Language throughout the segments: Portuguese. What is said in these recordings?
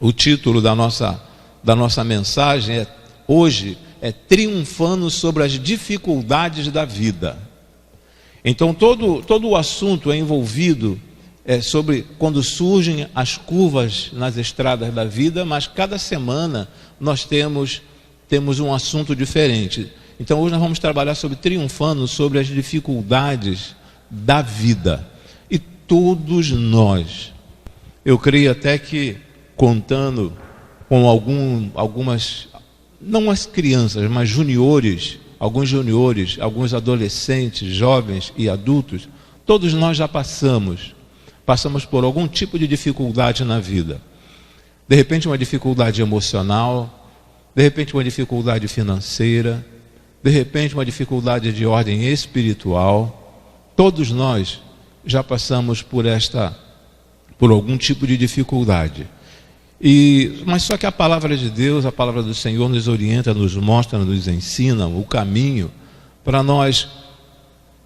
O título da nossa mensagem hoje é Triunfando sobre as dificuldades da vida. Então todo o assunto é envolvido sobre quando surgem as curvas nas estradas da vida, mas cada semana nós temos um assunto diferente. Então hoje nós vamos trabalhar sobre triunfando sobre as dificuldades da vida. E todos nós, eu creio até que contando com algumas, não as crianças, mas alguns juniores, alguns adolescentes, jovens e adultos, todos nós já passamos por algum tipo de dificuldade na vida. De repente uma dificuldade emocional, de repente uma dificuldade financeira, de repente uma dificuldade de ordem espiritual. Todos nós já passamos por algum tipo de dificuldade. Mas só que a palavra de Deus, a palavra do Senhor nos orienta, nos mostra, nos ensina o caminho para nós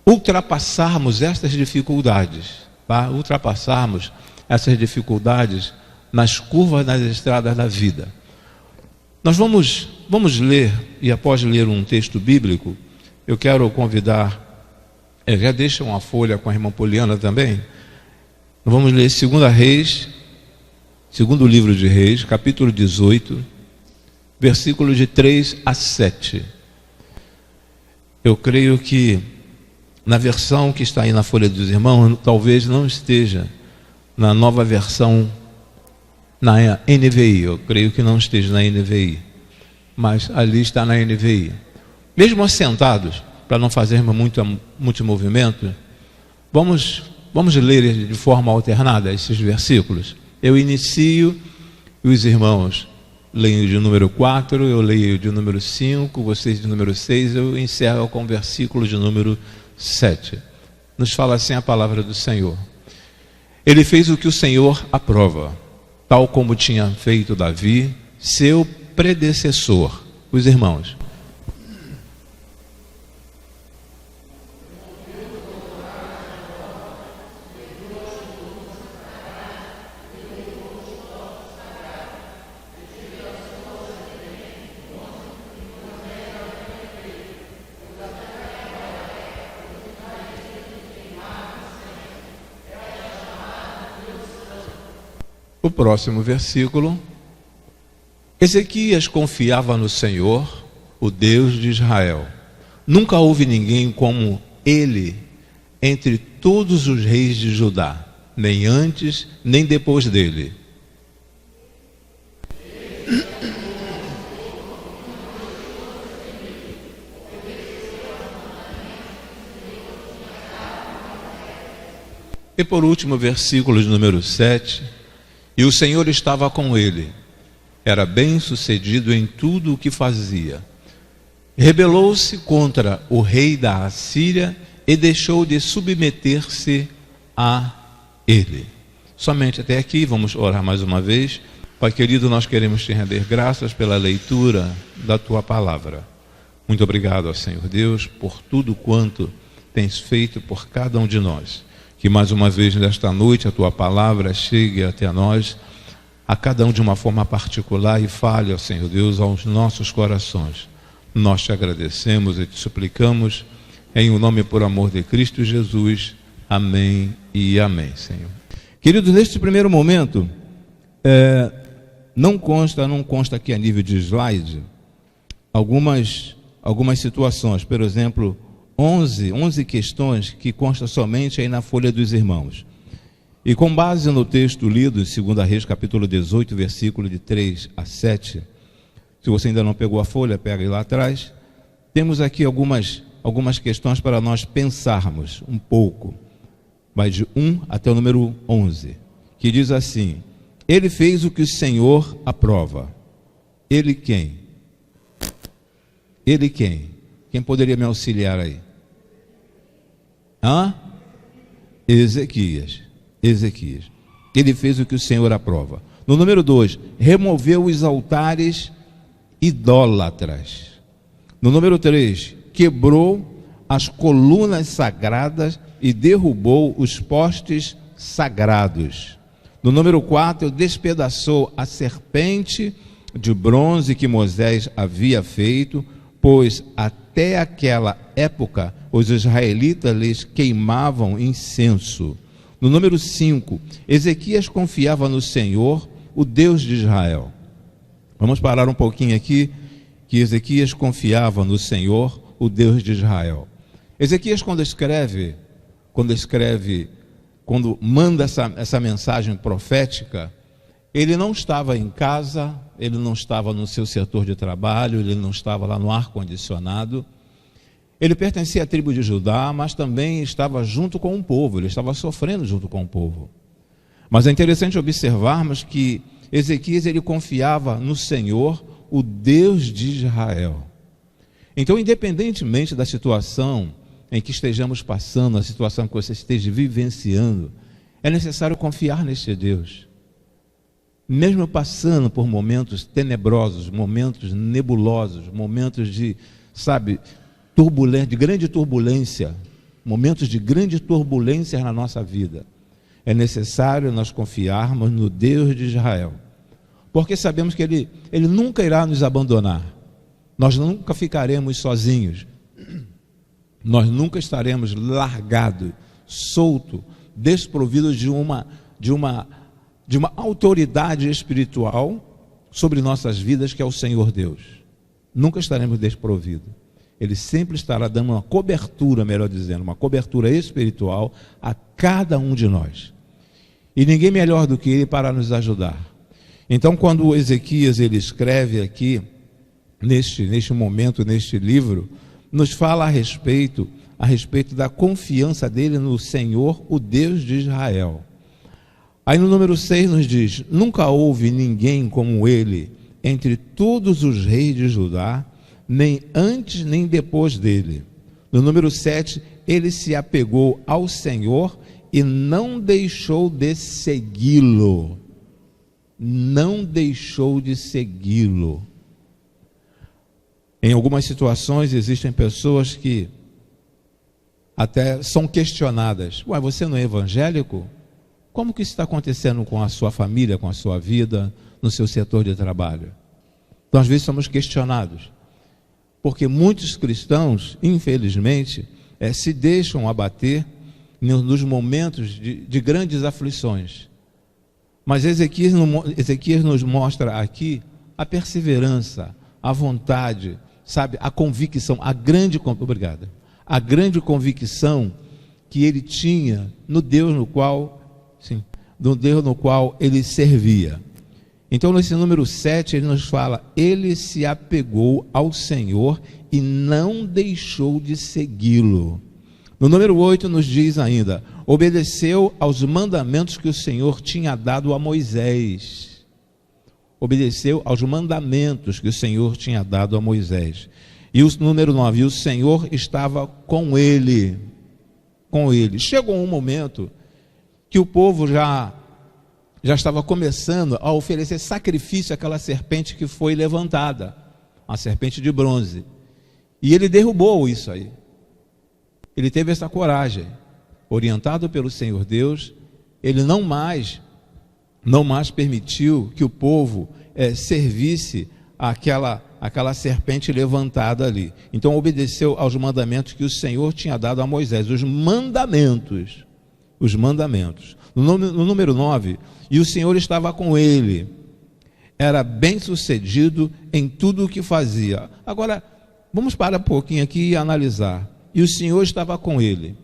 ultrapassarmos estas dificuldades, tá? Ultrapassarmos essas dificuldades nas curvas, nas estradas da vida. Nós vamos ler, e após ler um texto bíblico, eu quero convidar, já deixa uma folha com a irmã Poliana também. Vamos ler 2 Reis, segundo livro de Reis, capítulo 18, versículos de 3 a 7. Eu creio que na versão que está aí na folha dos irmãos, talvez não esteja na nova versão, na NVI, eu creio que não esteja na NVI, mas ali está na NVI. Mesmo assentados, para não fazermos muito movimento, vamos ler de forma alternada esses versículos. Eu inicio e os irmãos leem de número 4, eu leio de número 5, vocês de número 6, eu encerro com o versículo de número 7. Nos fala assim a palavra do Senhor. Ele fez o que o Senhor aprova, tal como tinha feito Davi, seu predecessor. Os irmãos. O próximo versículo. Ezequias confiava no Senhor, o Deus de Israel. Nunca houve ninguém como ele entre todos os reis de Judá, nem antes, nem depois dele. E por último, versículo de número 7. E o Senhor estava com ele. Era bem sucedido em tudo o que fazia. Rebelou-se contra o rei da Assíria e deixou de submeter-se a ele. Somente até aqui, vamos orar mais uma vez. Pai querido, nós queremos te render graças pela leitura da tua palavra. Muito obrigado, ó Senhor Deus, por tudo quanto tens feito por cada um de nós. Que mais uma vez nesta noite a tua palavra chegue até nós, a cada um de uma forma particular e fale, ó Senhor Deus, aos nossos corações. Nós te agradecemos e te suplicamos, em o nome e por amor de Cristo Jesus. Amém e amém, Senhor. Queridos, neste primeiro momento, não consta aqui a nível de slide, algumas situações, por exemplo, 11 questões que constam somente aí na folha dos irmãos. E com base no texto lido em 2 Reis, capítulo 18, versículo de 3 a 7, se você ainda não pegou a folha, pega aí lá atrás. Temos aqui algumas questões para nós pensarmos um pouco. Vai de 1 até o número 11, que diz assim: ele fez o que o Senhor aprova. Ele quem? Ele quem? Quem poderia me auxiliar aí? Ezequias. Ele fez o que o Senhor aprova. No número 2, removeu os altares idólatras. No número 3, quebrou as colunas sagradas e derrubou os postes sagrados. No número 4, despedaçou a serpente de bronze que Moisés havia feito, pois até aquela época os israelitas lhes queimavam incenso. No número 5, Ezequias confiava no Senhor, o Deus de Israel. Vamos parar um pouquinho aqui, que Ezequias confiava no Senhor, o Deus de Israel. Ezequias, quando manda essa mensagem profética, ele não estava em casa, ele não estava no seu setor de trabalho, ele não estava lá no ar-condicionado. Ele pertencia à tribo de Judá, mas também estava junto com o povo, ele estava sofrendo junto com o povo. Mas é interessante observarmos que Ezequias, ele confiava no Senhor, o Deus de Israel. Então, independentemente da situação em que estejamos passando, a situação que você esteja vivenciando, é necessário confiar neste Deus. Mesmo passando por momentos tenebrosos, momentos nebulosos, momentos de, de grande turbulência, momentos de grande turbulência na nossa vida, é necessário nós confiarmos no Deus de Israel, porque sabemos que Ele nunca irá nos abandonar, nós nunca ficaremos sozinhos, nós nunca estaremos largados, soltos, desprovidos de uma autoridade espiritual sobre nossas vidas, que é o Senhor Deus. Nunca estaremos desprovidos. Ele sempre estará dando uma cobertura, melhor dizendo, uma cobertura espiritual a cada um de nós. E ninguém melhor do que Ele para nos ajudar. Então, quando Ezequias ele escreve aqui, neste momento, neste livro, nos fala a respeito da confiança dele no Senhor, o Deus de Israel. Aí no número 6 nos diz: nunca houve ninguém como ele entre todos os reis de Judá, nem antes nem depois dele. No número 7, ele se apegou ao Senhor e não deixou de segui-lo. Não deixou de segui-lo. Em algumas situações existem pessoas que até são questionadas: ué, você não é evangélico? Como que isso está acontecendo com a sua família, com a sua vida, no seu setor de trabalho? Então, às vezes somos questionados, porque muitos cristãos, infelizmente, se deixam abater nos momentos de grandes aflições. Mas Ezequias nos mostra aqui a perseverança, a vontade, a convicção, a grande convicção que ele tinha no Deus no qual ele servia. Então, nesse número 7, ele nos fala: ele se apegou ao Senhor e não deixou de segui-lo. No número 8 nos diz ainda: obedeceu aos mandamentos que o Senhor tinha dado a Moisés. Obedeceu aos mandamentos que o Senhor tinha dado a Moisés. E o número 9, o Senhor estava com ele. Com ele. Chegou um momento que o povo já estava começando a oferecer sacrifício àquela serpente que foi levantada, a serpente de bronze. E ele derrubou isso aí. Ele teve essa coragem, orientado pelo Senhor Deus. Ele não mais permitiu que o povo servisse aquela serpente levantada ali. Então obedeceu aos mandamentos que o Senhor tinha dado a Moisés, os mandamentos. No número 9, e o Senhor estava com ele, era bem sucedido em tudo o que fazia. Agora, vamos parar um pouquinho aqui e analisar. E o Senhor estava com ele.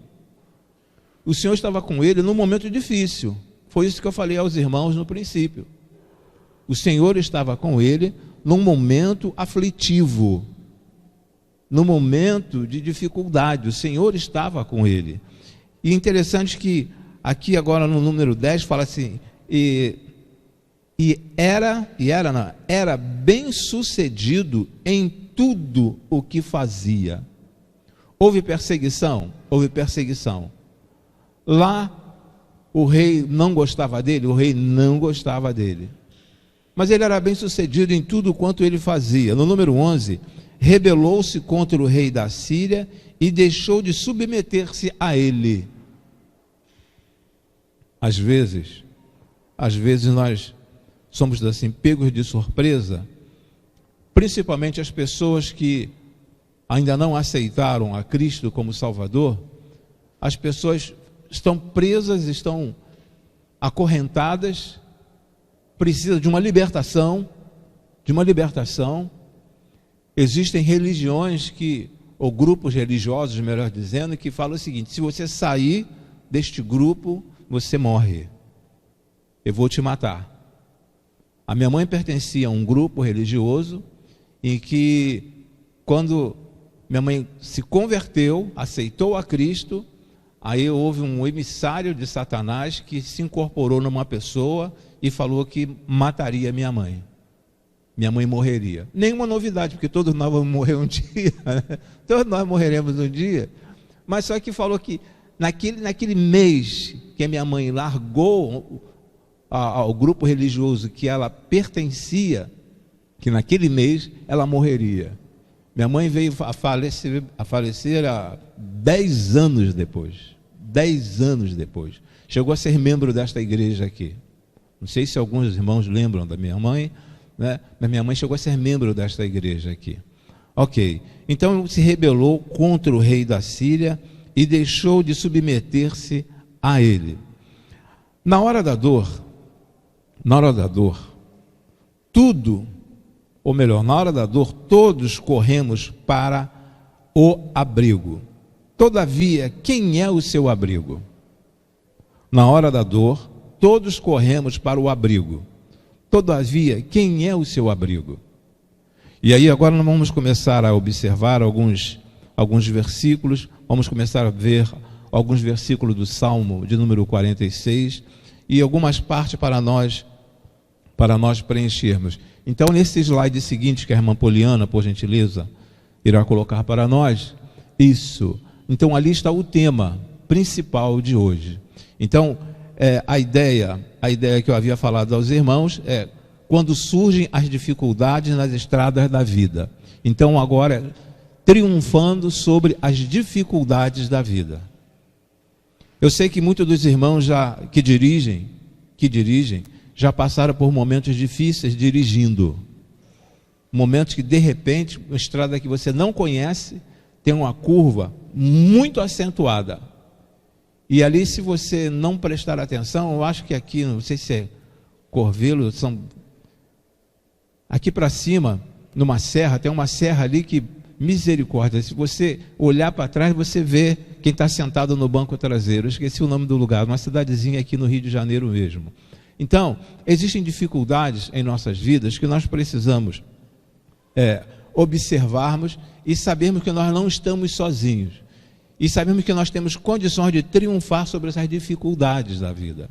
O Senhor estava com ele num momento difícil. Foi isso que eu falei aos irmãos no princípio. O Senhor estava com ele num momento aflitivo, num momento de dificuldade. O Senhor estava com ele. E interessante que aqui agora no número 10 fala assim: era bem sucedido em tudo o que fazia. Houve perseguição? Houve perseguição. Lá o rei não gostava dele? O rei não gostava dele. Mas ele era bem sucedido em tudo quanto ele fazia. No número 11, rebelou-se contra o rei da Síria e deixou de submeter-se a ele. Às vezes às vezes nós somos assim pegos de surpresa, principalmente as pessoas que ainda não aceitaram a Cristo como Salvador. As pessoas estão presas, estão acorrentadas, precisam de uma libertação, Existem religiões ou grupos religiosos, melhor dizendo, que falam o seguinte: se você sair deste grupo, você morre. Eu vou te matar. A minha mãe pertencia a um grupo religioso em que, quando minha mãe se converteu, aceitou a Cristo, aí houve um emissário de Satanás que se incorporou numa pessoa e falou que mataria minha mãe. Minha mãe morreria. Nenhuma novidade, porque todos nós vamos morrer um dia, né? Todos nós morreremos um dia. Mas só que falou que naquele mês que a minha mãe largou ao grupo religioso que ela pertencia, que naquele mês ela morreria. Minha mãe veio a falecer há 10 anos depois. 10 anos depois. Chegou a ser membro desta igreja aqui. Não sei se alguns irmãos lembram da minha mãe, né? Mas minha mãe chegou a ser membro desta igreja aqui. Ok. Então se rebelou contra o rei da Síria e deixou de submeter-se a ele. Na hora da dor, na hora da dor, todos corremos para o abrigo. Todavia, quem é o seu abrigo? Na hora da dor, todos corremos para o abrigo. Todavia, quem é o seu abrigo? E aí agora nós vamos começar a observar alguns versículos, vamos começar a ver alguns versículos do Salmo de número 46 e algumas partes para nós preenchermos. Então, nesse slide seguinte que a irmã Poliana, por gentileza, irá colocar para nós, isso. Então, ali está o tema principal de hoje. Então, a ideia que eu havia falado aos irmãos é quando surgem as dificuldades nas estradas da vida. Então, agora, triunfando sobre as dificuldades da vida. Eu sei que muitos dos irmãos que dirigem, já passaram por momentos difíceis dirigindo. Momentos que, de repente, uma estrada que você não conhece, tem uma curva muito acentuada. E ali, se você não prestar atenção, eu acho que aqui, não sei se é Corvelo, aqui para cima, numa serra, tem uma serra ali que, misericórdia, se você olhar para trás, você vê quem está sentado no banco traseiro. Eu esqueci o nome do lugar, uma cidadezinha aqui no Rio de Janeiro mesmo. Então, existem dificuldades em nossas vidas que nós precisamos observarmos e sabermos que nós não estamos sozinhos. E sabemos que nós temos condições de triunfar sobre essas dificuldades da vida.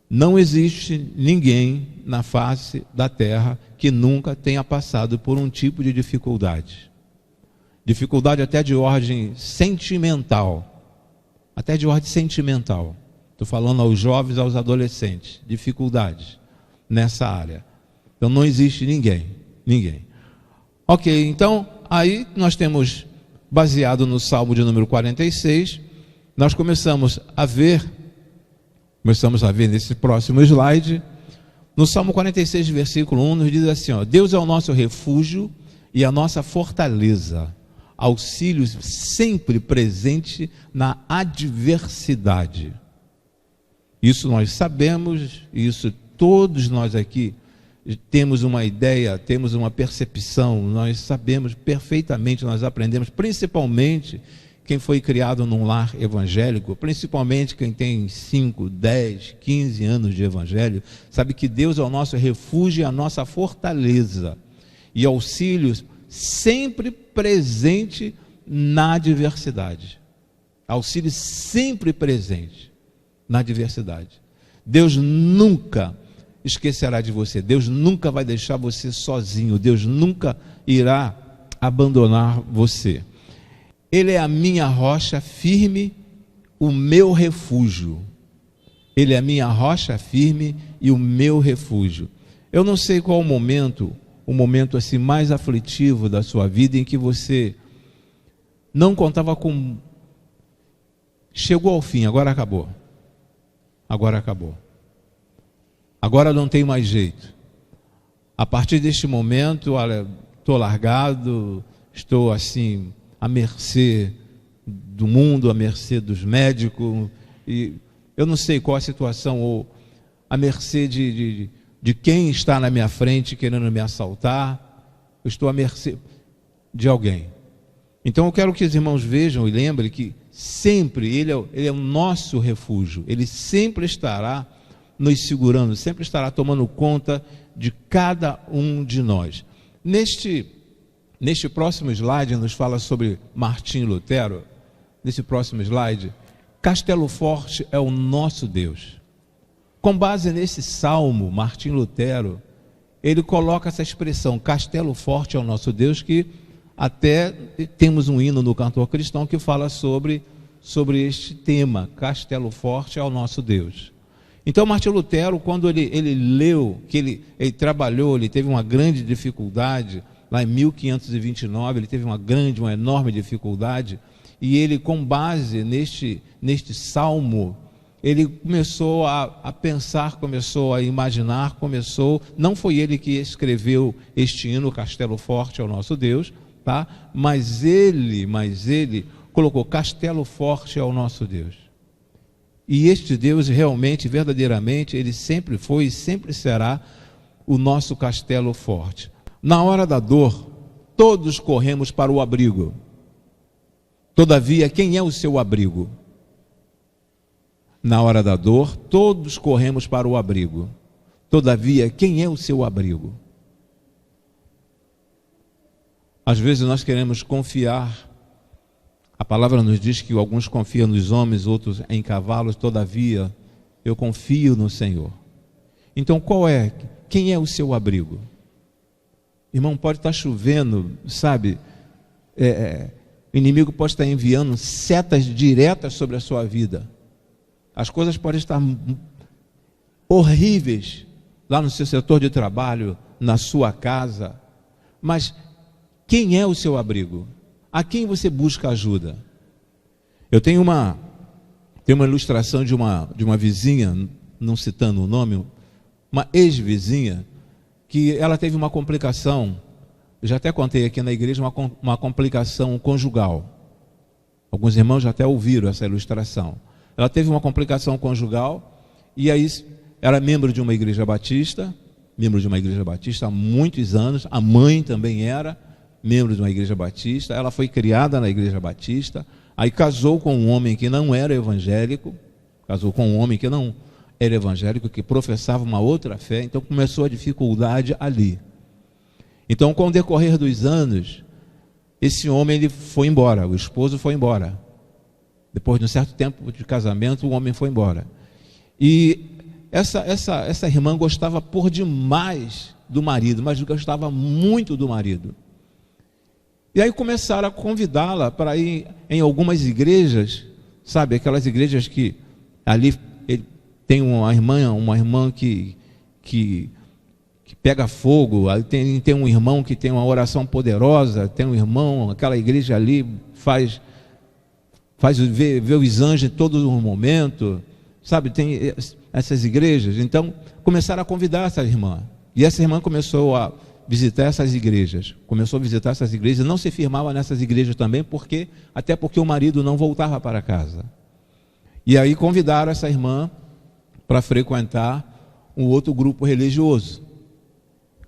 Não existe ninguém na face da terra que nunca tenha passado por um tipo de dificuldade. Dificuldade até de ordem sentimental. Até de ordem sentimental. Estou falando aos jovens, aos adolescentes. Dificuldades nessa área. Então não existe ninguém. Ok, então aí nós temos, baseado no Salmo de número 46, nós começamos a ver nesse próximo slide, no Salmo 46, versículo 1, nos diz assim, Deus é o nosso refúgio e a nossa fortaleza, auxílio sempre presente na adversidade. Isso nós sabemos, isso todos nós aqui temos uma ideia, temos uma percepção, nós sabemos perfeitamente, nós aprendemos, principalmente quem foi criado num lar evangélico, principalmente quem tem 5, 10, 15 anos de evangelho, sabe que Deus é o nosso refúgio e a nossa fortaleza, e auxílio sempre presente na adversidade. Auxílio sempre presente na adversidade. Deus nunca esquecerá de você, Deus nunca vai deixar você sozinho, Deus nunca irá abandonar você. Ele é a minha rocha firme, o meu refúgio. Ele é a minha rocha firme e o meu refúgio. Eu não sei qual o momento assim mais aflitivo da sua vida em que você não contava com... Chegou ao fim, agora acabou. Agora acabou. Agora não tem mais jeito. A partir deste momento, olha, estou largado, estou assim, à mercê do mundo, à mercê dos médicos, e eu não sei qual a situação, ou à mercê de quem está na minha frente querendo me assaltar, eu estou à mercê de alguém. Então eu quero que os irmãos vejam e lembrem que sempre ele é o nosso refúgio, ele sempre estará nos segurando, sempre estará tomando conta de cada um de nós. Neste próximo slide nos fala sobre Martinho Lutero. Nesse próximo slide, Castelo Forte é o nosso Deus. Com base nesse salmo, Martinho Lutero, ele coloca essa expressão, Castelo Forte é o nosso Deus, que até temos um hino no cantor cristão que fala sobre este tema, Castelo Forte é o nosso Deus. Então Martinho Lutero, quando ele leu, que ele trabalhou, ele teve uma grande dificuldade, lá em 1529, ele teve uma enorme dificuldade, e ele, com base neste salmo, ele começou a pensar, começou a imaginar, não foi ele que escreveu este hino, Castelo Forte é o nosso Deus, tá? Mas ele colocou Castelo Forte é o nosso Deus. E este Deus realmente, verdadeiramente, ele sempre foi e sempre será o nosso castelo forte. Na hora da dor, todos corremos para o abrigo. Todavia, quem é o seu abrigo? Na hora da dor, todos corremos para o abrigo. Todavia, quem é o seu abrigo? Às vezes nós queremos confiar. A palavra nos diz que alguns confiam nos homens, outros em cavalos. Todavia, eu confio no Senhor. Então, quem é o seu abrigo? Irmão, pode estar chovendo, sabe? O inimigo pode estar enviando setas diretas sobre a sua vida. As coisas podem estar horríveis lá no seu setor de trabalho, na sua casa. Mas quem é o seu abrigo? A quem você busca ajuda? Eu tenho uma ilustração de uma vizinha, não citando o nome, uma ex-vizinha, que ela teve uma complicação, eu já até contei aqui na igreja, uma complicação conjugal. Alguns irmãos já até ouviram essa ilustração. Ela teve uma complicação conjugal, e aí era membro de uma igreja batista há muitos anos, a mãe também era membro de uma igreja batista, ela foi criada na igreja batista, aí casou com um homem que não era evangélico, que professava uma outra fé, então começou a dificuldade ali. Então, com o decorrer dos anos, esse homem ele foi embora, o esposo foi embora. Depois de um certo tempo de casamento, o homem foi embora. E essa irmã gostava por demais do marido, mas gostava muito do marido. E aí começaram a convidá-la para ir em algumas igrejas, sabe, aquelas igrejas que ali tem uma irmã que pega fogo, tem um irmão que tem uma oração poderosa, tem um irmão, aquela igreja ali faz ver os anjos em todo momento, sabe, tem essas igrejas. Então começaram a convidar essa irmã, e essa irmã começou a visitar essas igrejas, não se firmava nessas igrejas também, até porque o marido não voltava para casa. E aí convidaram essa irmã para frequentar um outro grupo religioso.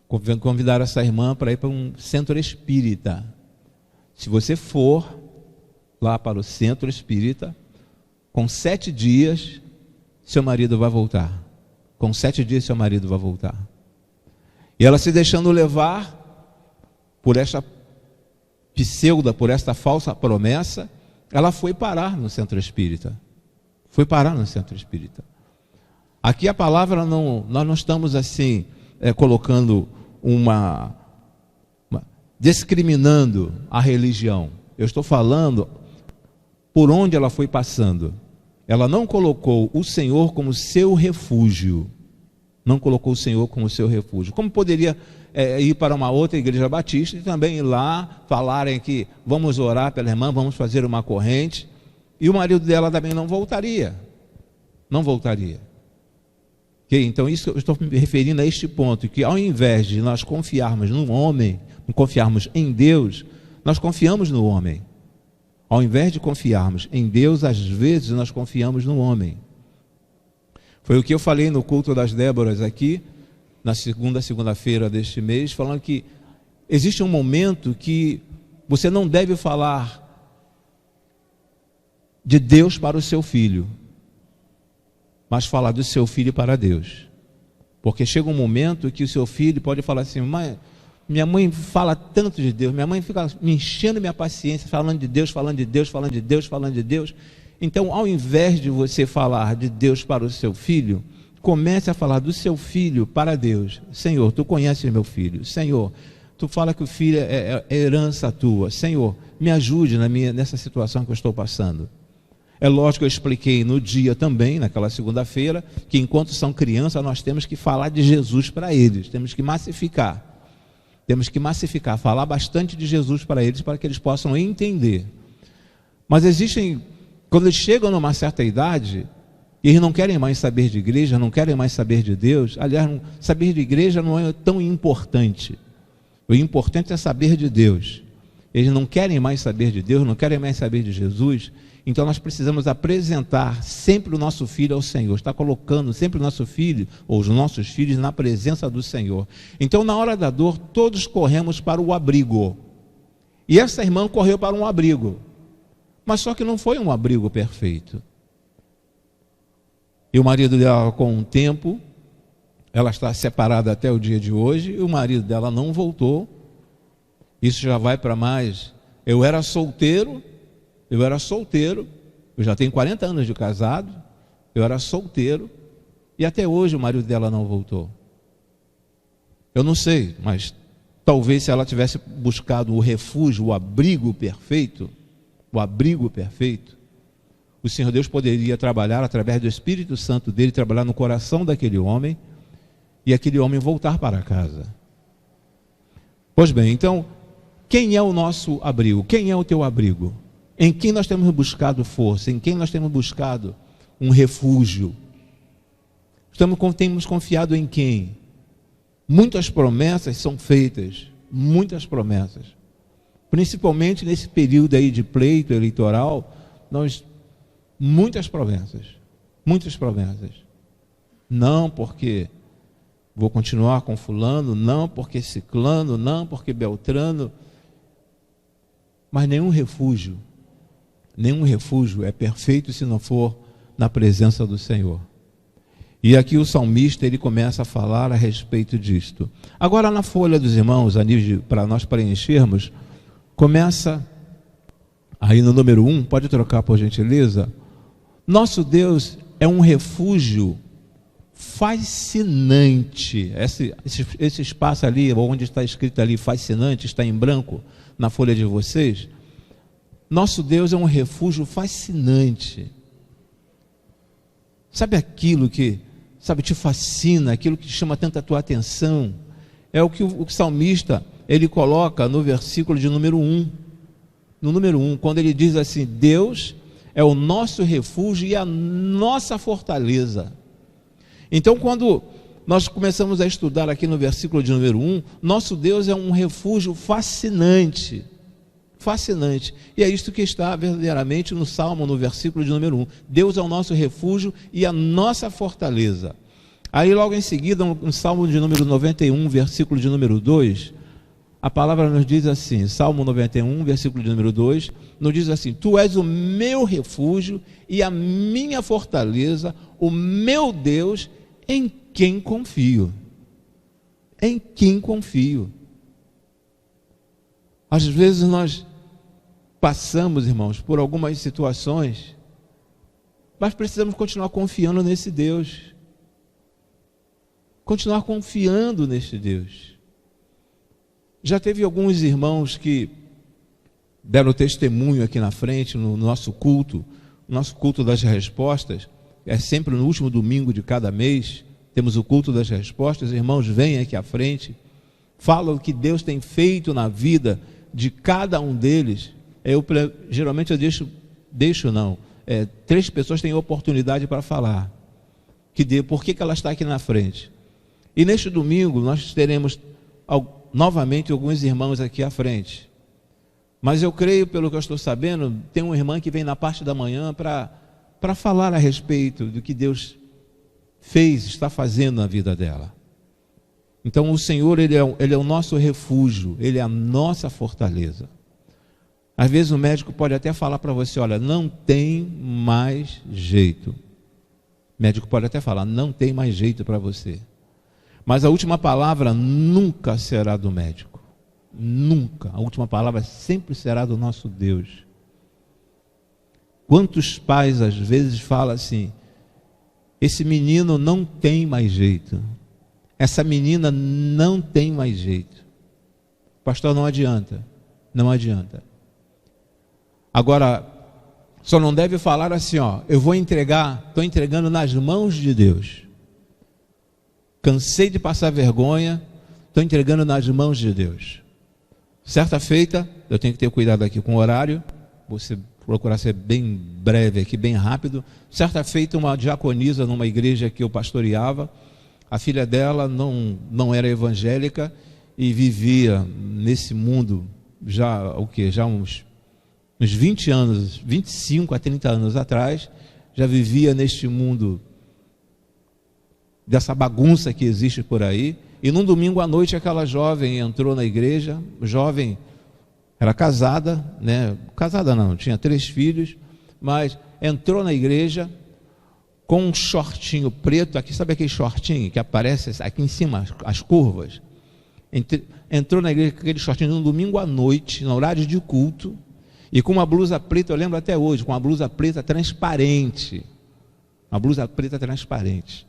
Convidaram essa irmã para ir para um centro espírita. Se você for lá para o centro espírita, com 7 dias, seu marido vai voltar. Com 7 dias, seu marido vai voltar. E ela, se deixando levar por esta falsa promessa, ela foi parar no centro espírita. Aqui a palavra, nós não estamos assim, colocando discriminando a religião. Eu estou falando por onde ela foi passando. Ela não colocou o Senhor como seu refúgio. Como poderia ir para uma outra igreja batista e também ir lá, falarem que vamos orar pela irmã, vamos fazer uma corrente, e o marido dela também não voltaria. Okay? Então, isso eu estou me referindo a este ponto, que ao invés de nós confiarmos no homem, confiarmos em Deus, nós confiamos no homem. Ao invés de confiarmos em Deus, às vezes nós confiamos no homem. Foi o que eu falei no culto das Déboras aqui, na segunda-feira deste mês, falando que existe um momento que você não deve falar de Deus para o seu filho, mas falar do seu filho para Deus. Porque chega um momento que o seu filho pode falar assim: mãe, minha mãe fala tanto de Deus, minha mãe fica me enchendo minha paciência, falando de Deus, falando de Deus, falando de Deus, falando de Deus. Então, ao invés de você falar de Deus para o seu filho, comece a falar do seu filho para Deus. Senhor, tu conheces meu filho. Senhor, tu fala que o filho é herança tua. Senhor, me ajude nessa situação que eu estou passando. É lógico que eu expliquei no dia também, naquela segunda-feira, que enquanto são crianças, nós temos que falar de Jesus para eles, temos que massificar. Temos que massificar, falar bastante de Jesus para eles que eles possam entender. Mas existem, quando eles chegam numa certa idade, e eles não querem mais saber de igreja, não querem mais saber de Deus. Aliás, saber de igreja não é tão importante. O importante é saber de Deus. Eles não querem mais saber de Deus, não querem mais saber de Jesus. Então nós precisamos apresentar sempre o nosso filho ao Senhor, está colocando sempre o nosso filho, ou os nossos filhos, na presença do Senhor. Então na hora da dor, todos corremos para o abrigo, e essa irmã correu para um abrigo, mas só que não foi um abrigo perfeito. E o marido dela, com um tempo, ela está separada até o dia de hoje, e o marido dela não voltou. Isso já vai para mais, eu era solteiro, eu já tenho 40 anos de casado, eu era solteiro, e até hoje o marido dela não voltou. Eu não sei, mas talvez se ela tivesse buscado o refúgio, o abrigo perfeito, o Senhor Deus poderia trabalhar através do Espírito Santo dele, trabalhar no coração daquele homem, e aquele homem voltar para casa. Pois bem, então, quem é o nosso abrigo? Quem é o teu abrigo? Em quem nós temos buscado força? Em quem nós temos buscado um refúgio? Temos confiado em quem? Muitas promessas são feitas, muitas promessas. Principalmente nesse período aí de pleito eleitoral, muitas promessas. Não porque vou continuar com fulano, não porque ciclano, não porque beltrano, mas nenhum refúgio é perfeito se não for na presença do Senhor. E aqui o salmista, ele começa a falar a respeito disto. Agora, na folha dos irmãos, para nós preenchermos, começa aí no número 1, pode trocar por gentileza. Nosso Deus é um refúgio fascinante. Esse espaço ali, onde está escrito ali fascinante, está em branco na folha de vocês. Nosso Deus é um refúgio fascinante. Sabe aquilo que te fascina, aquilo que chama tanta tua atenção? É o que o salmista, ele coloca no versículo de número 1. No número 1, quando ele diz assim: Deus é o nosso refúgio e a nossa fortaleza. Então, quando nós começamos a estudar aqui no versículo de número 1, nosso Deus é um refúgio fascinante. E é isto que está verdadeiramente no Salmo, no versículo de número 1. Deus é o nosso refúgio e a nossa fortaleza. Aí logo em seguida, no Salmo de número 91, versículo de número 2, a palavra nos diz assim, Salmo 91, versículo de número 2, nos diz assim: Tu és o meu refúgio e a minha fortaleza, o meu Deus, em quem confio. Em quem confio. Às vezes nós passamos, irmãos, por algumas situações, mas precisamos continuar confiando nesse Deus. Continuar confiando nesse Deus. Já teve alguns irmãos que deram testemunho aqui na frente, no nosso culto das respostas, é sempre no último domingo de cada mês, temos o culto das respostas, irmãos vêm aqui à frente, falam o que Deus tem feito na vida de cada um deles. Geralmente eu deixo não, 3 pessoas têm oportunidade para falar, por que ela está aqui na frente. E neste domingo nós teremos novamente alguns irmãos aqui à frente. Mas eu creio, pelo que eu estou sabendo, tem uma irmã que vem na parte da manhã para falar a respeito do que Deus fez, está fazendo na vida dela. Então o Senhor, Ele é o nosso refúgio, Ele é a nossa fortaleza. Às vezes o médico pode até falar para você, olha, não tem mais jeito. O médico pode até falar, não tem mais jeito para você. Mas a última palavra nunca será do médico. Nunca. A última palavra sempre será do nosso Deus. Quantos pais às vezes falam assim, esse menino não tem mais jeito. Essa menina não tem mais jeito. Pastor, não adianta. Não adianta. Agora, só não deve falar assim, ó, eu vou estou entregando nas mãos de Deus. Cansei de passar vergonha, estou entregando nas mãos de Deus. Certa feita, eu tenho que ter cuidado aqui com o horário, vou procurar ser bem breve aqui, bem rápido. Certa feita, uma diaconisa numa igreja que eu pastoreava, a filha dela não era evangélica e vivia nesse mundo já uns 20 anos, 25 a 30 anos atrás, já vivia neste mundo dessa bagunça que existe por aí. E num domingo à noite aquela jovem entrou na igreja, jovem, era casada, né? Casada não, tinha 3 filhos, mas entrou na igreja com um shortinho preto, aqui, sabe aquele shortinho que aparece aqui em cima, as curvas? Entrou na igreja com aquele shortinho num domingo à noite, no horário de culto, e com uma blusa preta, eu lembro até hoje, com uma blusa preta transparente. Uma blusa preta transparente.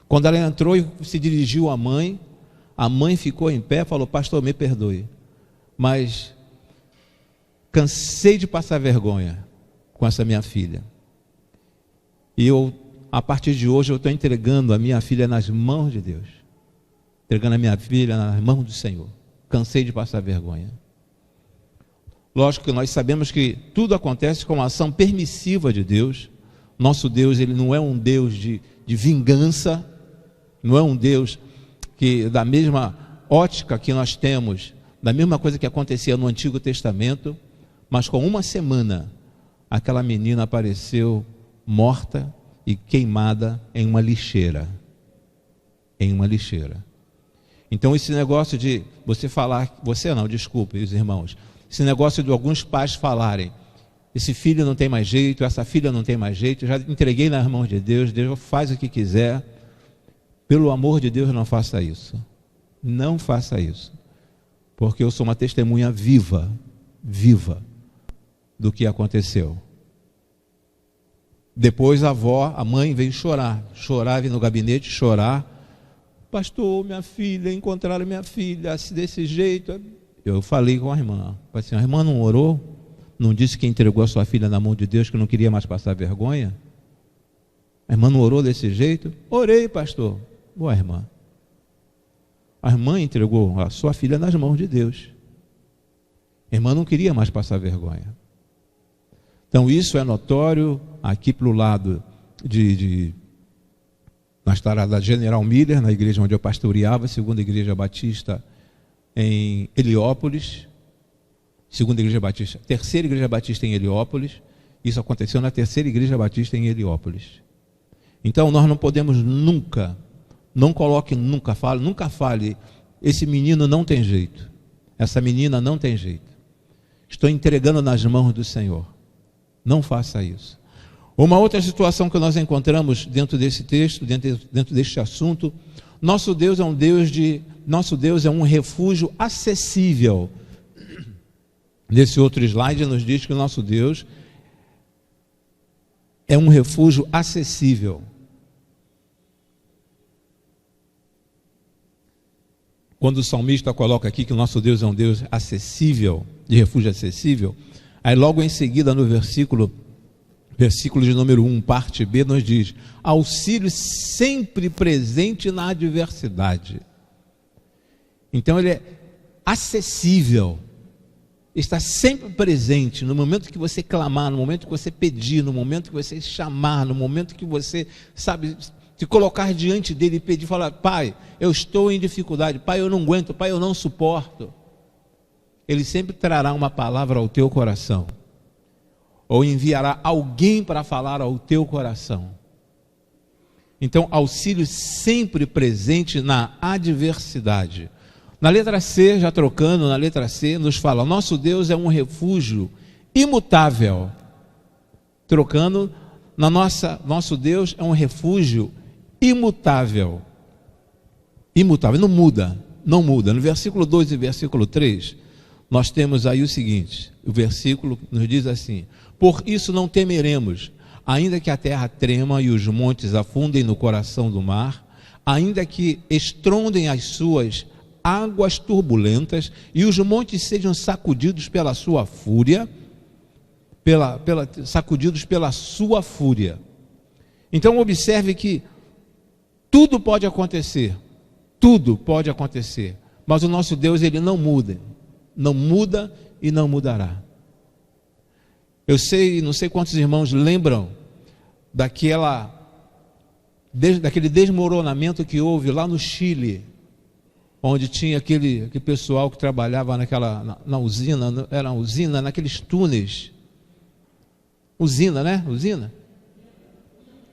Quando ela entrou e se dirigiu à mãe, a mãe ficou em pé e falou, pastor, me perdoe, mas cansei de passar vergonha com essa minha filha. E a partir de hoje, eu estou entregando a minha filha nas mãos de Deus. Entregando a minha filha nas mãos do Senhor. Cansei de passar vergonha. Lógico que nós sabemos que tudo acontece com a ação permissiva de Deus. Nosso Deus, Ele não é um Deus de vingança, não é um Deus que, da mesma ótica que nós temos, da mesma coisa que acontecia no Antigo Testamento, mas com uma semana, aquela menina apareceu morta e queimada em uma lixeira. Em uma lixeira. Então esse negócio de você falar, você não, desculpe os irmãos, esse negócio de alguns pais falarem, esse filho não tem mais jeito, essa filha não tem mais jeito, eu já entreguei nas mãos de Deus, Deus faz o que quiser. Pelo amor de Deus, não faça isso. Não faça isso. Porque eu sou uma testemunha viva do que aconteceu. Depois a mãe veio chorar, veio no gabinete chorar. Pastor, minha filha, encontraram minha filha desse jeito. Eu falei com a irmã, assim, a irmã não orou? Não disse que entregou a sua filha na mão de Deus, que não queria mais passar vergonha? A irmã não orou desse jeito? Orei, pastor. Boa irmã. A irmã entregou a sua filha nas mãos de Deus. A irmã não queria mais passar vergonha. Então isso é notório aqui para o lado na estrada General Miller, na igreja onde eu pastoreava, segunda igreja batista em Heliópolis, segunda igreja batista, terceira igreja batista em Heliópolis. Isso aconteceu na terceira igreja batista em Heliópolis. Então nós não podemos nunca fale, esse menino não tem jeito, essa menina não tem jeito, estou entregando nas mãos do Senhor. Não faça isso. Uma outra situação que nós encontramos dentro desse texto, dentro deste assunto, nosso Deus é um refúgio acessível. Nesse outro slide nos diz que o nosso Deus é um refúgio acessível. Quando o salmista coloca aqui que o nosso Deus é um Deus acessível, de refúgio acessível, aí logo em seguida no versículo de número 1, parte B, nos diz, auxílio sempre presente na adversidade. Então ele é acessível, está sempre presente, no momento que você clamar, no momento que você pedir, no momento que você chamar, no momento que você, te colocar diante dele e pedir, falar: Pai, eu estou em dificuldade, Pai, eu não aguento, Pai, eu não suporto. Ele sempre trará uma palavra ao teu coração, ou enviará alguém para falar ao teu coração. Então, auxílio sempre presente na adversidade. Na letra C, já trocando, na letra C, nos fala: nosso Deus é um refúgio imutável. Trocando, nosso Deus é um refúgio imutável. Imutável, não muda, não muda. No versículo 2 e versículo 3, nós temos aí o seguinte: o versículo nos diz assim: por isso não temeremos, ainda que a terra trema e os montes afundem no coração do mar, ainda que estrondem as suas águas turbulentas e os montes sejam sacudidos pela sua fúria, sacudidos pela sua fúria. Então observe que tudo pode acontecer, mas o nosso Deus, ele não muda e não mudará. Eu não sei quantos irmãos lembram daquele desmoronamento que houve lá no Chile, onde tinha aquele pessoal que trabalhava na usina, era uma usina, naqueles túneis, usina, né? Usina?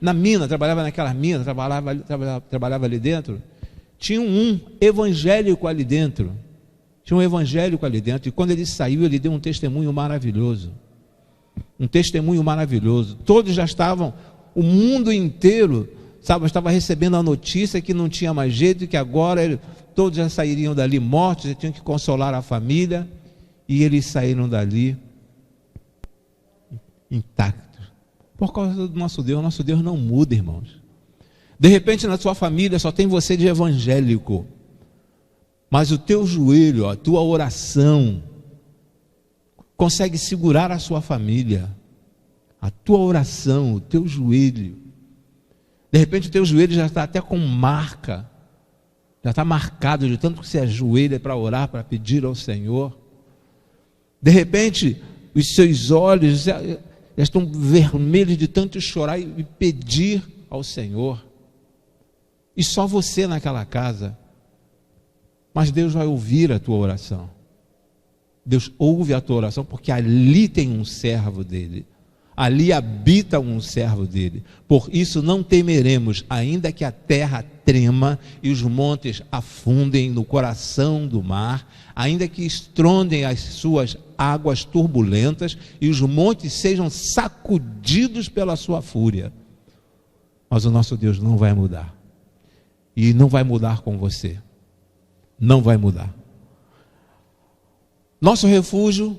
Na mina, trabalhava naquela mina, trabalhava ali dentro. Tinha um evangélico ali dentro, e quando ele saiu, ele deu um testemunho maravilhoso. Todos já estavam, o mundo inteiro, estava recebendo a notícia que não tinha mais jeito, que agora todos já sairiam dali mortos, tinham que consolar a família, e eles saíram dali intactos, por causa do nosso Deus. Nosso Deus não muda, irmãos. De repente na sua família só tem você de evangélico, mas o teu joelho, a tua oração consegue segurar a sua família. A tua oração, o teu joelho, de repente o teu joelho já está até com marca, já está marcado de tanto que você ajoelha para orar, para pedir ao Senhor. De repente os seus olhos já estão vermelhos de tanto chorar e pedir ao Senhor. E só você naquela casa. Mas Deus vai ouvir a tua oração. Deus ouve a tua oração, porque ali tem um servo dele. Ali habita um servo dele. Por isso não temeremos, ainda que a terra trema e os montes afundem no coração do mar, ainda que estrondem as suas águas turbulentas e os montes sejam sacudidos pela sua fúria. Mas o nosso Deus não vai mudar. E não vai mudar com você. Não vai mudar. Nosso refúgio,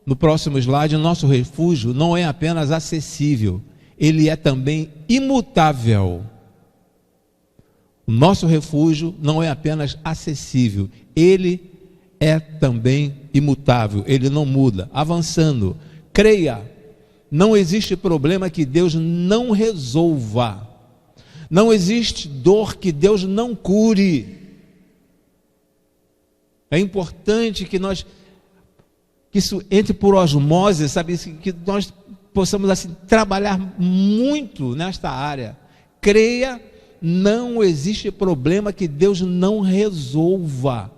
no próximo slide, nosso refúgio não é apenas acessível, ele é também imutável. O nosso refúgio não é apenas acessível, ele é também imutável, ele não muda. Avançando, creia, não existe problema que Deus não resolva, não existe dor que Deus não cure. É importante que isso entre por osmose, sabe, que nós possamos assim trabalhar muito nesta área. Creia, não existe problema que Deus não resolva.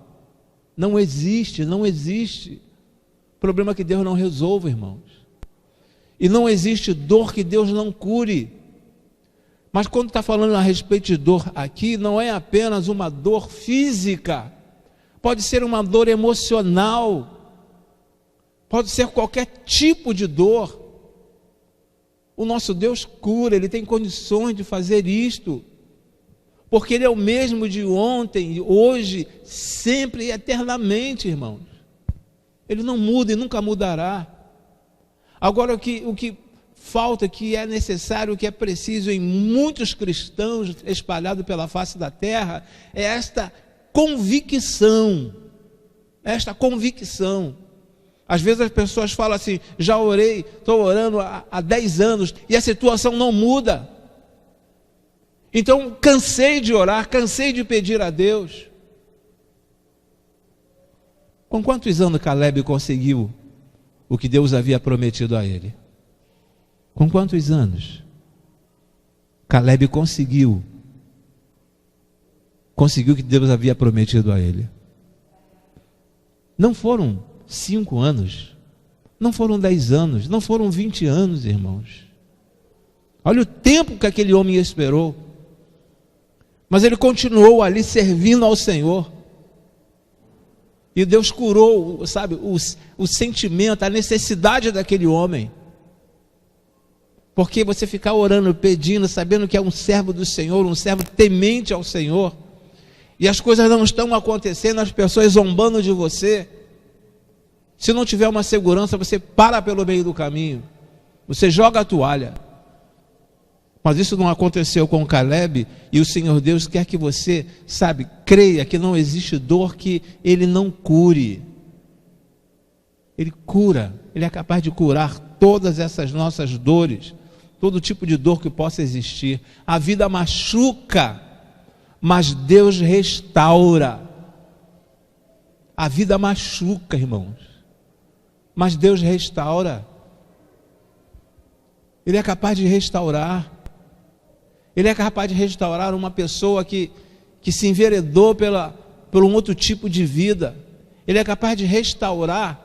Não existe problema que Deus não resolva, irmãos. E não existe dor que Deus não cure. Mas quando está falando a respeito de dor aqui, não é apenas uma dor física, pode ser uma dor emocional, pode ser qualquer tipo de dor. O nosso Deus cura, Ele tem condições de fazer isto, porque Ele é o mesmo de ontem, hoje, sempre e eternamente, irmãos. Ele não muda e nunca mudará. Agora o que falta, que é necessário, que é preciso em muitos cristãos espalhados pela face da terra, é esta convicção. Às vezes as pessoas falam assim: já orei, estou orando há 10 anos e a situação não muda. Então cansei de orar, cansei de pedir a Deus. Com quantos anos Caleb conseguiu o que Deus havia prometido a ele? Com quantos anos Caleb conseguiu conseguiu o que Deus havia prometido a ele. Não foram 5 anos, não foram 10 anos, não foram 20 anos, irmãos. Olha o tempo que aquele homem esperou. Mas ele continuou ali servindo ao Senhor. E Deus curou, sabe, o sentimento, a necessidade daquele homem. Porque você ficar orando, pedindo, sabendo que é um servo do Senhor, um servo temente ao Senhor, e as coisas não estão acontecendo, as pessoas zombando de você. Se não tiver uma segurança, você para pelo meio do caminho, você joga a toalha. Mas isso não aconteceu com Caleb, e o Senhor Deus quer que você, sabe, creia que não existe dor que Ele não cure. Ele cura, Ele é capaz de curar todas essas nossas dores, todo tipo de dor que possa existir. A vida machuca, mas Deus restaura. A vida machuca, irmãos, mas Deus restaura. Ele é capaz de restaurar. Ele é capaz de restaurar uma pessoa que se enveredou por um outro tipo de vida. Ele é capaz de restaurar.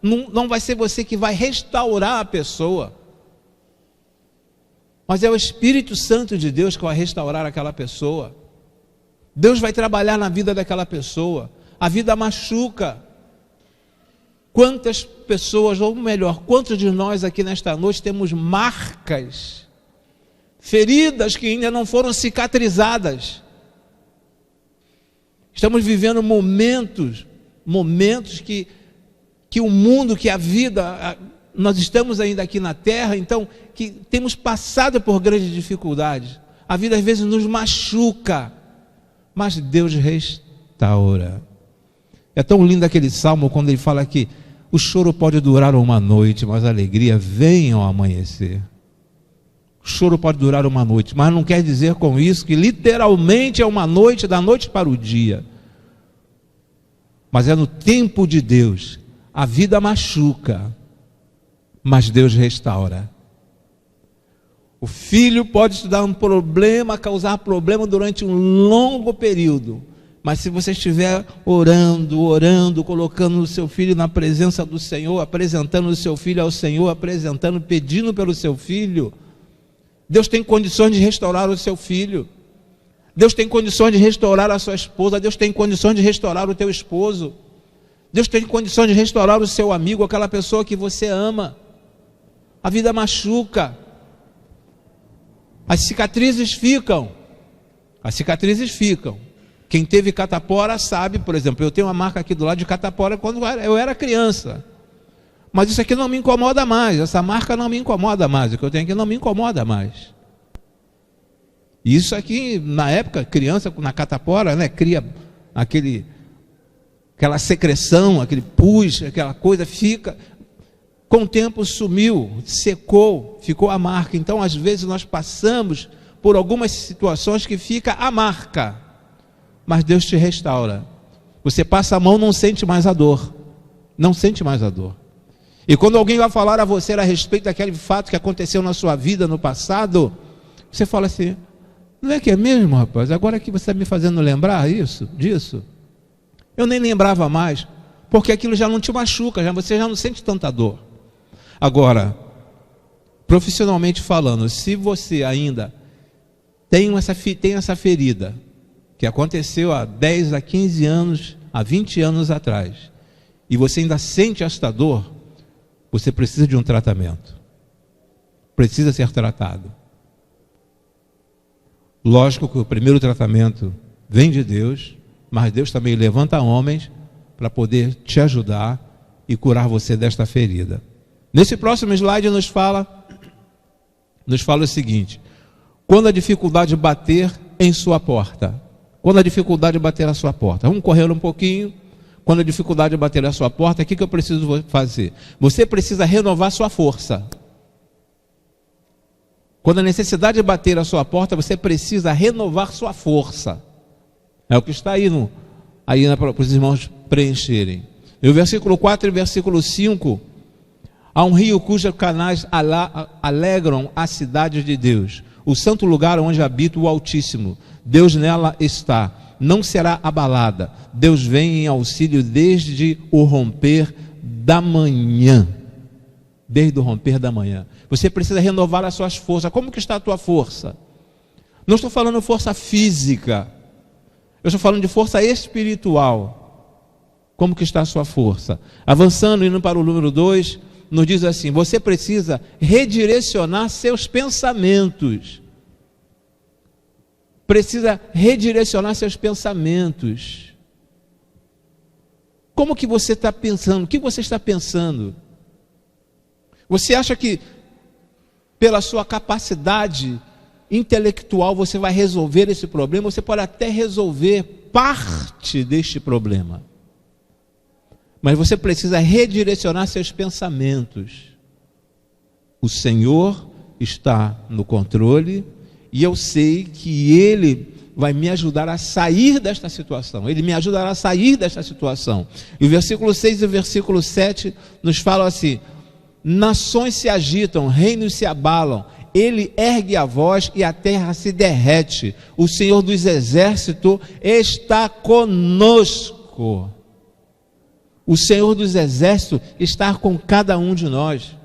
Não vai ser você que vai restaurar a pessoa, mas é o Espírito Santo de Deus que vai restaurar aquela pessoa. Deus vai trabalhar na vida daquela pessoa. A vida machuca. Quantas pessoas, ou melhor, quantos de nós aqui nesta noite temos marcas, feridas que ainda não foram cicatrizadas? Estamos vivendo momentos que o mundo, que a vida, nós estamos ainda aqui na terra, então, que temos passado por grandes dificuldades. A vida às vezes nos machuca, mas Deus restaura. É tão lindo aquele salmo quando ele fala que o choro pode durar uma noite, mas a alegria vem ao amanhecer. O choro pode durar uma noite, mas não quer dizer com isso que literalmente é uma noite, da noite para o dia. Mas é no tempo de Deus. A vida machuca, mas Deus restaura. O filho pode te dar um problema, causar problema durante um longo período, mas se você estiver orando, colocando o seu filho na presença do Senhor, apresentando o seu filho ao Senhor, pedindo pelo seu filho, Deus tem condições de restaurar o seu filho. Deus tem condições de restaurar a sua esposa. Deus tem condições de restaurar o teu esposo. Deus tem condições de restaurar o seu amigo, aquela pessoa que você ama. A vida machuca. As cicatrizes ficam. Quem teve catapora sabe, por exemplo, eu tenho uma marca aqui do lado de catapora quando eu era criança. Mas isso aqui não me incomoda mais, essa marca não me incomoda mais, o que eu tenho aqui não me incomoda mais. E isso aqui, na época, criança na catapora, né, cria aquela secreção, aquele pus, aquela coisa, fica, com o tempo sumiu, secou, ficou a marca. Então, às vezes, nós passamos por algumas situações que fica a marca, mas Deus te restaura. Você passa a mão, não sente mais a dor, E quando alguém vai falar a você a respeito daquele fato que aconteceu na sua vida no passado, você fala assim: não é que é mesmo, rapaz? Agora que você está me fazendo lembrar disso, eu nem lembrava mais, porque aquilo já não te machuca, você já não sente tanta dor. Agora, profissionalmente falando, se você ainda tem essa ferida, que aconteceu há 10, a 15 anos, há 20 anos atrás, e você ainda sente esta dor, você precisa de um tratamento. Precisa ser tratado. Lógico que o primeiro tratamento vem de Deus, mas Deus também levanta homens para poder te ajudar e curar você desta ferida. Nesse próximo slide nos fala o seguinte: quando a dificuldade bater em sua porta, vamos correr um pouquinho. Quando a dificuldade bater na sua porta, o que eu preciso fazer? Você precisa renovar sua força. Quando a necessidade bater à sua porta, você precisa renovar sua força. É o que está aí para os irmãos preencherem. E o versículo 4 e o versículo 5: há um rio cujos canais alegram a cidade de Deus, o santo lugar onde habita o Altíssimo. Deus nela está. não será abalada. Deus vem em auxílio desde o romper da manhã. Desde o romper da manhã. Você precisa renovar as suas forças. Como que está a tua força? Não estou falando força física. Eu estou falando de força espiritual. Como que está a sua força? Avançando, indo para o número 2, nos diz assim: você precisa redirecionar seus pensamentos. Precisa redirecionar seus pensamentos. Como que você está pensando? O que você está pensando? Você acha que pela sua capacidade intelectual você vai resolver esse problema? Você pode até resolver parte deste problema, mas você precisa redirecionar seus pensamentos. O Senhor está no controle e eu sei que Ele vai me ajudar a sair desta situação. Ele me ajudará a sair desta situação. E o versículo 6 e o versículo 7 nos falam assim: nações se agitam, reinos se abalam, Ele ergue a voz e a terra se derrete. O Senhor dos exércitos está conosco. O Senhor dos exércitos está com cada um de nós.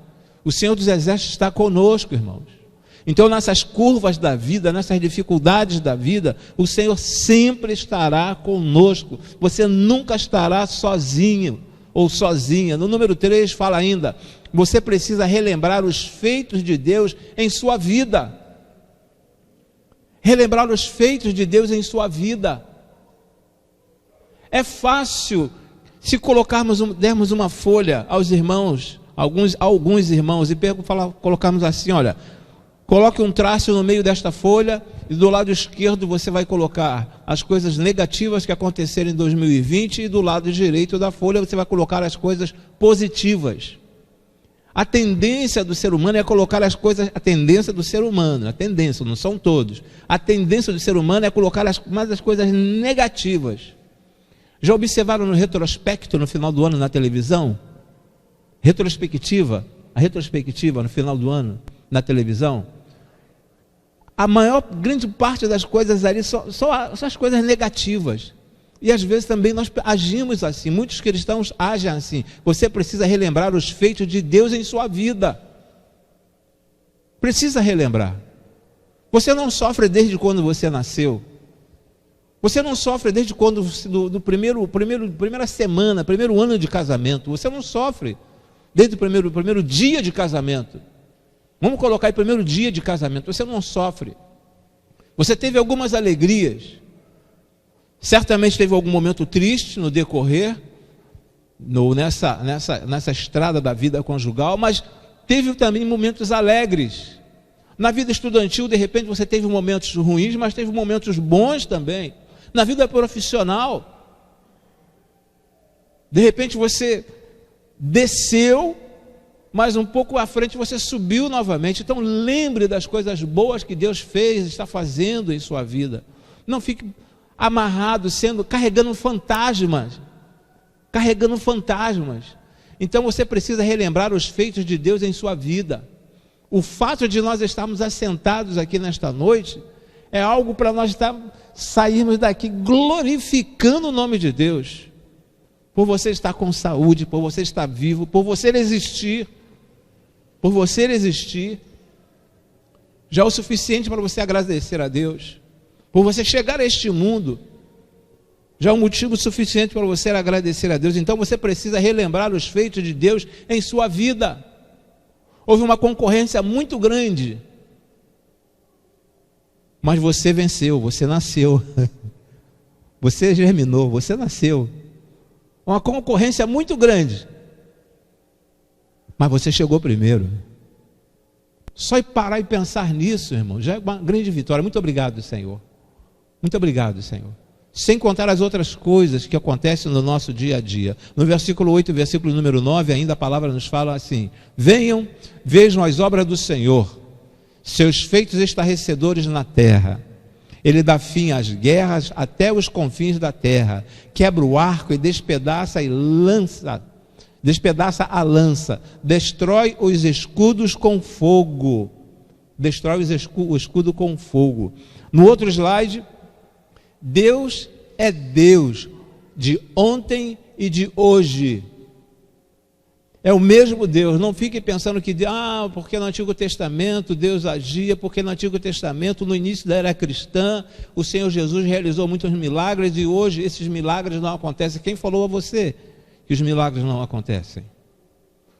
O Senhor dos exércitos está conosco, irmãos. Então, nessas curvas da vida, nessas dificuldades da vida, o Senhor sempre estará conosco. Você nunca estará sozinho ou sozinha. No número 3 fala ainda: você precisa relembrar os feitos de Deus em sua vida. Relembrar os feitos de Deus em sua vida. É fácil se dermos uma folha aos irmãos, alguns irmãos, e colocarmos assim: olha, coloque um traço no meio desta folha e do lado esquerdo você vai colocar as coisas negativas que aconteceram em 2020 e do lado direito da folha você vai colocar as coisas positivas. A tendência do ser humano é colocar as coisas, a tendência do ser humano, a tendência, não são todos, a tendência do ser humano é colocar mais as coisas negativas. Já observaram no retrospecto no final do ano na televisão? A retrospectiva no final do ano na televisão? A grande parte das coisas ali são as coisas negativas. E às vezes também nós agimos assim, muitos cristãos agem assim. Você precisa relembrar os feitos de Deus em sua vida. Precisa relembrar. Você não sofre desde quando você nasceu. Você não sofre desde quando, primeira semana, primeiro ano de casamento. Você não sofre desde o primeiro dia de casamento. Vamos colocar aí primeiro dia de casamento. Você não sofre. Você teve algumas alegrias. Certamente teve algum momento triste no decorrer, nessa estrada da vida conjugal, mas teve também momentos alegres. Na vida estudantil, de repente, você teve momentos ruins, mas teve momentos bons também. Na vida profissional, de repente você desceu, mas um pouco à frente você subiu novamente. Então lembre das coisas boas que Deus fez, está fazendo em sua vida. Não fique amarrado, carregando fantasmas. Então você precisa relembrar os feitos de Deus em sua vida. O fato de nós estarmos assentados aqui nesta noite é algo para nós sairmos daqui glorificando o nome de Deus, por você estar com saúde, por você estar vivo, por você existir, já é o suficiente para você agradecer a Deus. Por você chegar a este mundo, já é um motivo suficiente para você agradecer a Deus. Então você precisa relembrar os feitos de Deus em sua vida. Houve uma concorrência muito grande, mas você venceu, você nasceu, você germinou, você nasceu. Uma concorrência muito grande, mas você chegou primeiro. Só parar e pensar nisso, irmão, já é uma grande vitória. Muito obrigado, Senhor. Muito obrigado, Senhor. Sem contar as outras coisas que acontecem no nosso dia a dia. No versículo 8, versículo número 9, ainda a palavra nos fala assim: venham, vejam as obras do Senhor, seus feitos estarrecedores na terra. Ele dá fim às guerras até os confins da terra, quebra o arco e despedaça a lança, destrói os escudos com fogo. Destrói o escudo com fogo. No outro slide, Deus é Deus de ontem e de hoje. É o mesmo Deus. Não fique pensando que, porque no Antigo Testamento Deus agia, porque no Antigo Testamento, no início da era cristã, o Senhor Jesus realizou muitos milagres e hoje esses milagres não acontecem. Quem falou a você que os milagres não acontecem?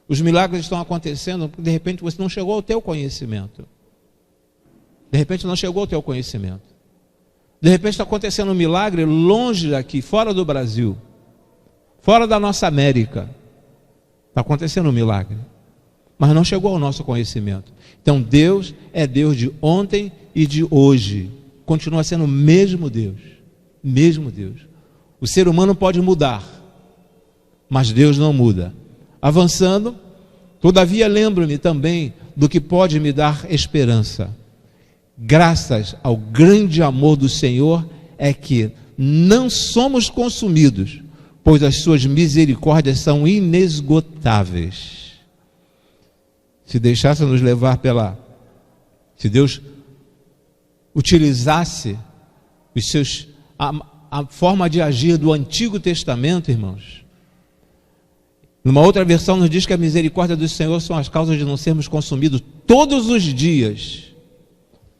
Os milagres estão acontecendo porque de repente você não chegou ao teu conhecimento. De repente não chegou ao teu conhecimento. De repente está acontecendo um milagre longe daqui, fora do Brasil, fora da nossa América. Está acontecendo um milagre, mas não chegou ao nosso conhecimento. Então Deus é Deus de ontem e de hoje. Continua sendo o mesmo Deus. Mesmo Deus. O ser humano pode mudar, mas Deus não muda. Avançando, todavia lembro-me também do que pode me dar esperança. Graças ao grande amor do Senhor é que não somos consumidos, pois as suas misericórdias são inesgotáveis. Se deixássemos levar se Deus utilizasse a forma de agir do Antigo Testamento, irmãos, numa outra versão nos diz que a misericórdia do Senhor são as causas de não sermos consumidos todos os dias.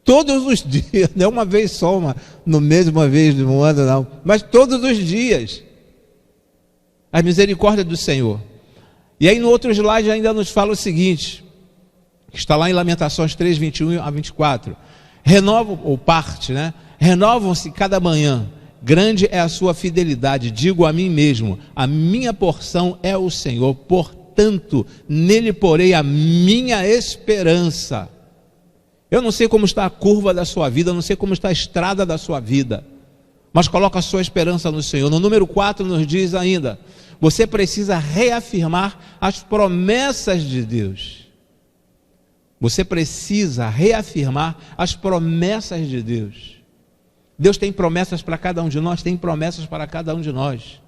Todos os dias, não é uma vez só, no mês, uma vez no ano, não, mas todos os dias. A misericórdia do Senhor. E aí no outro slide ainda nos fala o seguinte, que está lá em Lamentações 3, 21 a 24. Renovam-se cada manhã, grande é a sua fidelidade. Digo a mim mesmo, a minha porção é o Senhor, portanto, nele porei a minha esperança. Eu não sei como está a curva da sua vida, eu não sei como está a estrada da sua vida, mas coloca a sua esperança no Senhor. No número 4 nos diz ainda, você precisa reafirmar as promessas de Deus. Você precisa reafirmar as promessas de Deus. Deus tem promessas para cada um de nós, tem promessas para cada um de nós.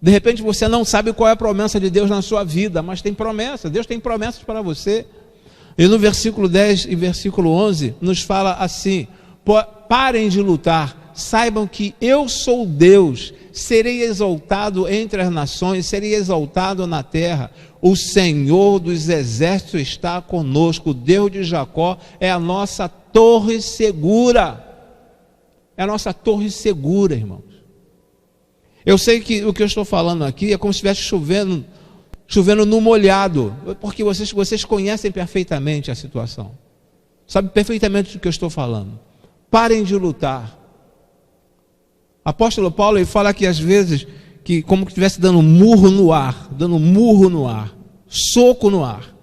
De repente você não sabe qual é a promessa de Deus na sua vida, mas tem promessa, Deus tem promessas para você. E no versículo 10 e versículo 11 nos fala assim, parem de lutar, saibam que eu sou Deus, serei exaltado entre as nações, serei exaltado na terra. O Senhor dos exércitos está conosco, o Deus de Jacó é a nossa torre segura. É a nossa torre segura, irmãos. Eu sei que o que eu estou falando aqui é como se estivesse chovendo no molhado, porque vocês conhecem perfeitamente a situação. Sabe perfeitamente do que eu estou falando. Parem de lutar. Apóstolo Paulo, ele fala que às vezes, que como que estivesse dando murro no ar, soco no ar.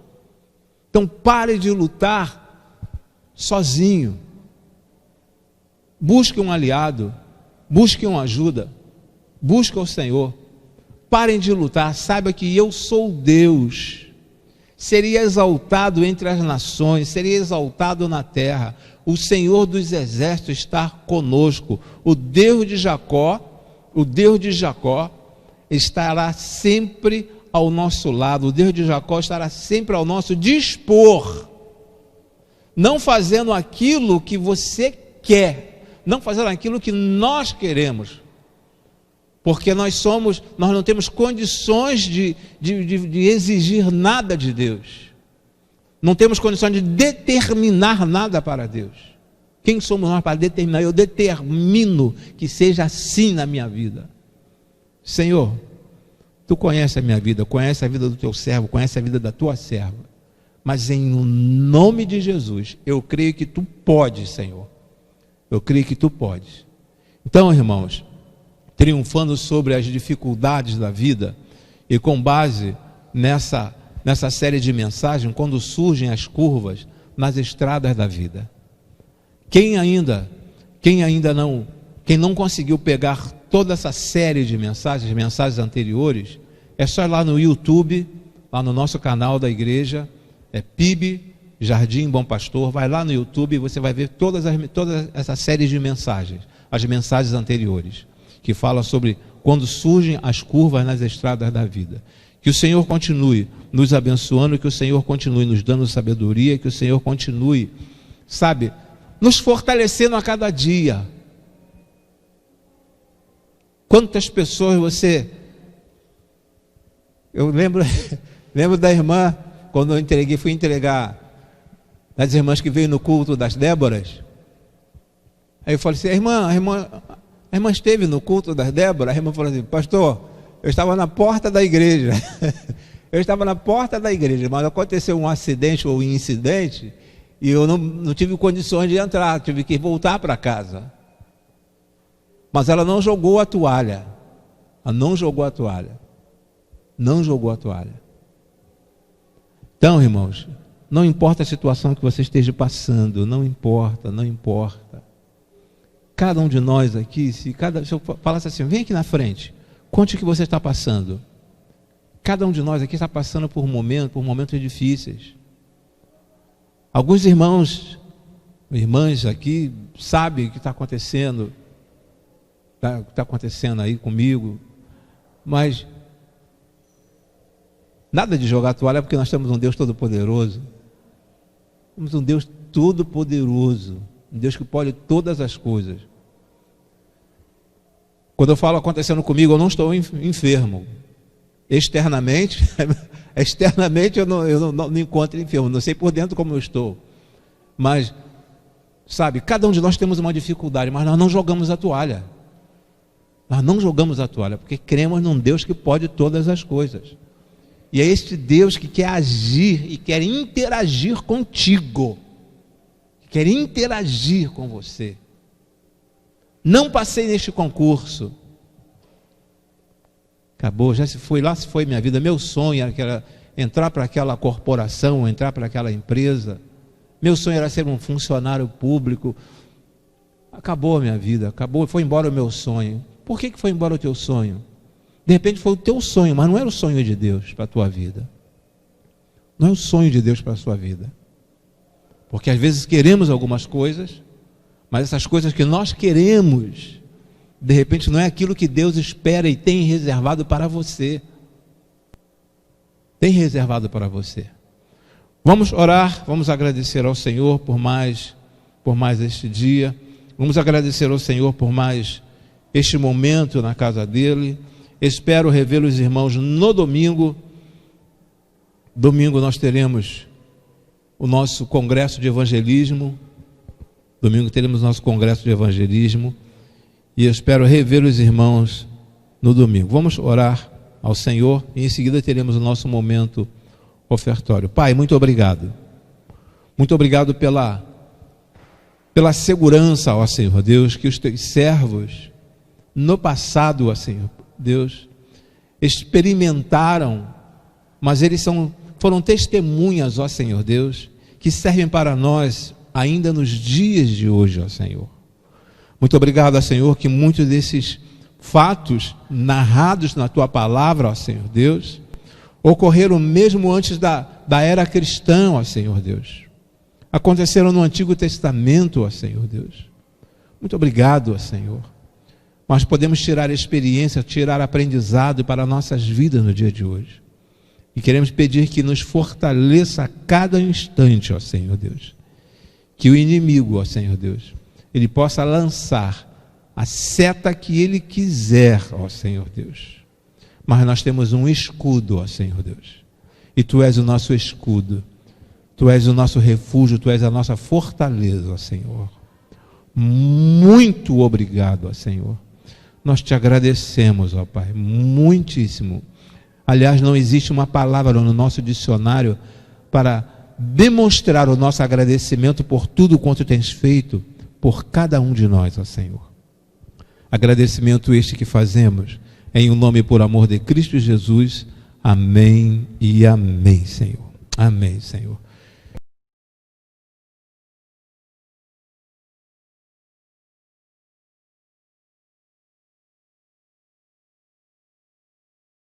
Então pare de lutar sozinho. Busque um aliado, busque uma ajuda, busque o Senhor. Parem de lutar, saiba que eu sou Deus. Seria exaltado entre as nações, seria exaltado na terra. O Senhor dos exércitos está conosco. O Deus de Jacó estará sempre ao nosso lado. O Deus de Jacó estará sempre ao nosso dispor. Não fazendo aquilo que você quer, não fazendo aquilo que nós queremos. Porque nós não temos condições de exigir nada de Deus. Não temos condições de determinar nada para Deus. Quem somos nós para determinar? Eu determino que seja assim na minha vida. Senhor, Tu conheces a minha vida, conheces a vida do Teu servo, conheces a vida da Tua serva. Mas em nome de Jesus, eu creio que Tu podes, Senhor. Eu creio que Tu podes. Então, irmãos, triunfando sobre as dificuldades da vida e com base nessa série de mensagens, quando surgem as curvas nas estradas da vida. Quem não conseguiu pegar toda essa série de mensagens anteriores, é só ir lá no YouTube, lá no nosso canal da igreja, PIB, Jardim Bom Pastor, vai lá no YouTube e você vai ver todas essa série de mensagens, as mensagens anteriores, que fala sobre quando surgem as curvas nas estradas da vida. Que o Senhor continue nos abençoando, que o Senhor continue nos dando sabedoria, que o Senhor continue, nos fortalecendo a cada dia. Quantas pessoas você... Eu lembro da irmã, quando eu fui entregar das irmãs que veio no culto das Déboras. Aí eu falei assim, a irmã esteve no culto das Déboras. A irmã falou assim, pastor, eu estava na porta da igreja. Eu estava na porta da igreja, mas aconteceu um acidente ou um incidente e eu não tive condições de entrar, tive que voltar para casa. Mas ela não jogou a toalha. Ela não jogou a toalha. Não jogou a toalha. Então, irmãos, não importa a situação que você esteja passando, não importa. Cada um de nós aqui, se eu falasse assim, vem aqui na frente, conte o que você está passando. Cada um de nós aqui está passando por momentos difíceis. Alguns irmãos, irmãs aqui, sabem o que está acontecendo, está acontecendo aí comigo, mas nada de jogar a toalha, porque nós temos um Deus todo-poderoso. Temos um Deus todo-poderoso, um Deus que pode todas as coisas. Quando eu falo acontecendo comigo, eu não estou enfermo. Externamente eu não me encontro enfermo, não sei por dentro como eu estou. Mas, sabe, cada um de nós temos uma dificuldade, mas nós não jogamos a toalha. Nós não jogamos a toalha, porque cremos num Deus que pode todas as coisas. E é este Deus que quer agir e quer interagir contigo. Quer interagir com você. Não passei neste concurso. Acabou, já se foi minha vida. Meu sonho era entrar para aquela corporação, entrar para aquela empresa. Meu sonho era ser um funcionário público. Acabou a minha vida, foi embora o meu sonho. Por que foi embora o teu sonho? De repente foi o teu sonho, mas não era o sonho de Deus para a tua vida. Não é o sonho de Deus para a sua vida. Porque às vezes queremos algumas coisas, mas essas coisas que nós queremos, de repente não é aquilo que Deus espera e tem reservado para você. Tem reservado para você. Vamos orar, vamos agradecer ao Senhor por mais este dia. Vamos agradecer ao Senhor por mais este momento na casa dele. Espero rever os irmãos no domingo. Domingo nós teremos o nosso congresso de evangelismo. Domingo teremos nosso congresso de evangelismo. E eu espero rever os irmãos no domingo. Vamos orar ao Senhor e em seguida teremos o nosso momento ofertório. Pai, muito obrigado. Muito obrigado pela segurança, ó Senhor Deus, que os teus servos no passado, ó Senhor Deus, experimentaram, mas eles foram testemunhas, ó Senhor Deus, que servem para nós ainda nos dias de hoje, ó Senhor. Muito obrigado, ó Senhor, que muitos desses fatos narrados na tua palavra, ó Senhor Deus, ocorreram mesmo antes da era cristã, ó Senhor Deus. Aconteceram no Antigo Testamento, ó Senhor Deus. Muito obrigado, ó Senhor. Nós podemos tirar experiência, tirar aprendizado para nossas vidas no dia de hoje. E queremos pedir que nos fortaleça a cada instante, ó Senhor Deus. Que o inimigo, ó Senhor Deus, ele possa lançar a seta que ele quiser, ó Senhor Deus. Mas nós temos um escudo, ó Senhor Deus. E tu és o nosso escudo. Tu és o nosso refúgio, tu és a nossa fortaleza, ó Senhor. Muito obrigado, ó Senhor. Nós te agradecemos, ó Pai, muitíssimo. Aliás, não existe uma palavra no nosso dicionário para demonstrar o nosso agradecimento por tudo quanto tens feito por cada um de nós, ó Senhor. Agradecimento este que fazemos em o nome e por amor de Cristo Jesus. Amém e amém, Senhor. Amém, Senhor.